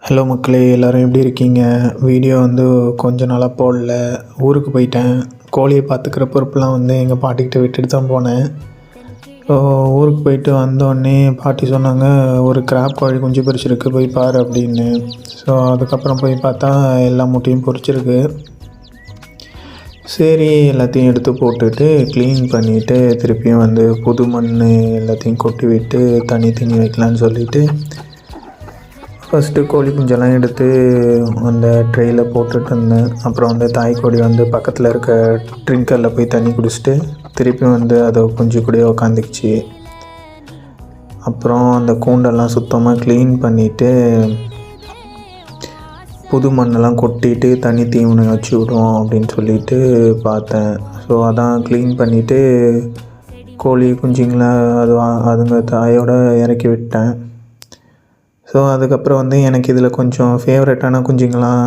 Hello மக்களே, எல்லோரும் எப்படி இருக்கீங்க? வீடியோ வந்து கொஞ்ச நாளாக போடல. ஊருக்கு போயிட்டேன். கோழியை பார்த்துக்கிற பொறுப்புலாம் வந்து எங்கள் பாட்டிக்கிட்ட விட்டுட்டு தான் போனேன். ஸோ ஊருக்கு போயிட்டு வந்தோடனே பாட்டி சொன்னாங்க, ஒரு கிராப் கோழி குஞ்சு பொரிச்சிருக்கு, போய் பாரு அப்படின்னு. ஸோ அதுக்கப்புறம் போய் பார்த்தா எல்லா முட்டையும் பொரிச்சிருக்கு. சரி, எல்லாத்தையும் எடுத்து போட்டுட்டு க்ளீன் பண்ணிவிட்டு திருப்பியும் வந்து புது மண் எல்லாத்தையும் கொட்டி விட்டு தண்ணி தண்ணி வைக்கலான்னு சொல்லிவிட்டு ஃபஸ்ட்டு கோழி குஞ்செல்லாம் எடுத்து அந்த ட்ரெயில் போட்டுட்டு இருந்தேன். அப்புறம் வந்து தாய்க்கோழி வந்து பக்கத்தில் இருக்க ட்ரிங்கரில் போய் தண்ணி குடிச்சிட்டு திருப்பியும் வந்து அதை குஞ்சு கூடயே உக்காந்துக்குச்சு. அப்புறம் அந்த கூண்டெல்லாம் சுத்தமாக க்ளீன் பண்ணிவிட்டு புது மண்ணெல்லாம் கொட்டிட்டு தண்ணி தீவனம் வச்சு விடுவோம் அப்படின்னு சொல்லிட்டு பார்த்தேன். ஸோ அதான் க்ளீன் பண்ணிவிட்டு கோழி குஞ்சுங்களை அதுங்க தாயோடு இறக்கி விட்டேன். ஸோ அதுக்கப்புறம் வந்து எனக்கு இதில் கொஞ்சம் ஃபேவரட்டான குஞ்சுங்கள்லாம்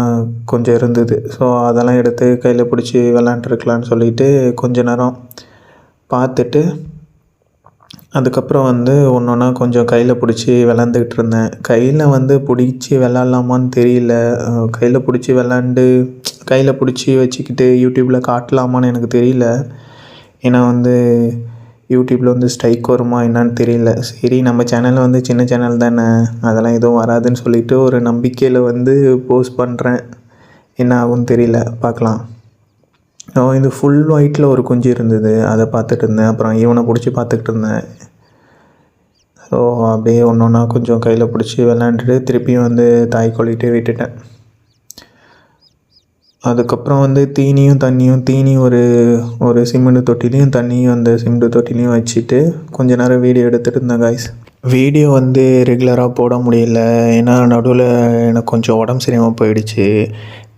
கொஞ்சம் இருந்தது. ஸோ அதெல்லாம் எடுத்து கையில் பிடிச்சி விளாண்டுருக்கலான்னு சொல்லிவிட்டு கொஞ்ச நேரம் பார்த்துட்டு அதுக்கப்புறம் வந்து ஒன்று ஒன்றா கொஞ்சம் கையில் பிடிச்சி விளாண்டுக்கிட்டு இருந்தேன். கையில் வந்து பிடிச்சி விளாட்லாமான்னு தெரியல. கையில் பிடிச்சி வச்சுக்கிட்டு யூடியூப்பில் காட்டலாமான்னு எனக்கு தெரியல. ஏன்னா வந்து யூடியூப்பில் வந்து ஸ்ட்ரைக் வருமா என்னான்னு தெரியல. சரி, நம்ம சேனலில் வந்து சின்ன சேனல் தானே, அதெல்லாம் எதுவும் வராதுன்னு சொல்லிவிட்டு ஒரு நம்பிக்கையில் வந்து போஸ்ட் பண்ணுறேன். என்ன ஆகும்னு தெரியல, பார்க்கலாம். இது ஃபுல் ஒயிட்டில் ஒரு குஞ்சு இருந்தது, அதை பார்த்துட்டு இருந்தேன். அப்புறம் இவனை பிடிச்சி பார்த்துக்கிட்டு இருந்தேன். ஸோ அப்படியே ஒன்று ஒன்றா கொஞ்சம் கையில் பிடிச்சி விளாண்டுட்டு திருப்பியும் வந்து தாய்க்கோழிகிட்டே விட்டுட்டேன். அதுக்கப்புறம் வந்து தண்ணி ஒரு சிமெண்ட் தொட்டிலையும் தண்ணியும் அந்த சிமெண்ட் தொட்டிலையும் வச்சுட்டு கொஞ்ச நேரம் வீடியோ எடுத்துகிட்டு இருந்தேன் காய்ஸ். வீடியோ வந்து ரெகுலராக போட முடியல. ஏன்னா நடுவில் எனக்கு கொஞ்சம் உடம்பு சரியாமல் போயிடுச்சு.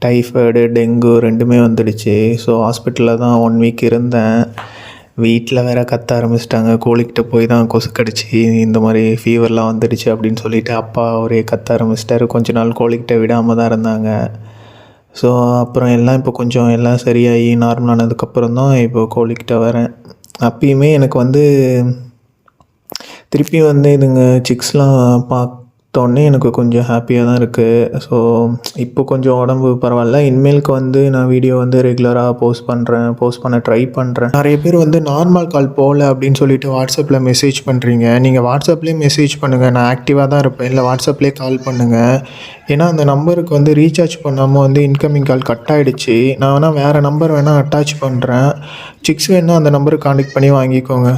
டைஃபாய்டு, டெங்கு ரெண்டுமே வந்துடுச்சு. ஸோ ஹாஸ்பிட்டலில் தான் 1 வீக் இருந்தேன். வீட்டில் வேறு கத்த ஆரம்பிச்சிட்டாங்க. கோழிக்கிட்ட போய் தான் கொசு கடிச்சு இந்த மாதிரி ஃபீவர்லாம் வந்துடுச்சு அப்படின்னு சொல்லிவிட்டு அப்பா ஒரே கத்த ஆரம்பிச்சிட்டாரு. கொஞ்ச நாள் கோழிக்கிட்ட விடாமல் தான் இருந்தாங்க. ஸோ அப்புறம் இப்போ கொஞ்சம் எல்லாம் சரியாகி நார்மலானதுக்கப்புறம் தான் இப்போ கோழிக்கிட்ட வரேன். அப்பயுமே எனக்கு வந்து திருப்பியும் வந்து இதுங்க சிக்ஸ்லாம் பார்த்தோன்னே எனக்கு கொஞ்சம் ஹாப்பியாக தான் இருக்குது. ஸோ இப்போ கொஞ்சம் உடம்பு பரவாயில்ல. இனிமேலுக்கு வந்து நான் வீடியோ வந்து ரெகுலராக போஸ்ட் பண்ண ட்ரை பண்ணுறேன். நிறைய பேர் வந்து நார்மல் கால் போகல அப்படின்னு சொல்லிட்டு வாட்ஸ்அப்பில் மெசேஜ் பண்ணுறீங்க. நீங்கள் வாட்ஸ்அப்லேயே மெசேஜ் பண்ணுங்கள், நான் ஆக்டிவாக தான் இருப்பேன். இல்லை வாட்ஸ்அப்லேயே கால் பண்ணுங்கள். ஏன்னா அந்த நம்பருக்கு வந்து ரீசார்ஜ் பண்ணாமல் வந்து இன்கமிங் கால் கட் ஆகிடுச்சு. நான் வேணால் வேறு நம்பர் வேணால் அட்டாச் பண்ணுறேன். சிக்ஸ் வேணால் அந்த நம்பருக்கு கான்டெக்ட் பண்ணி வாங்கிக்கோங்க.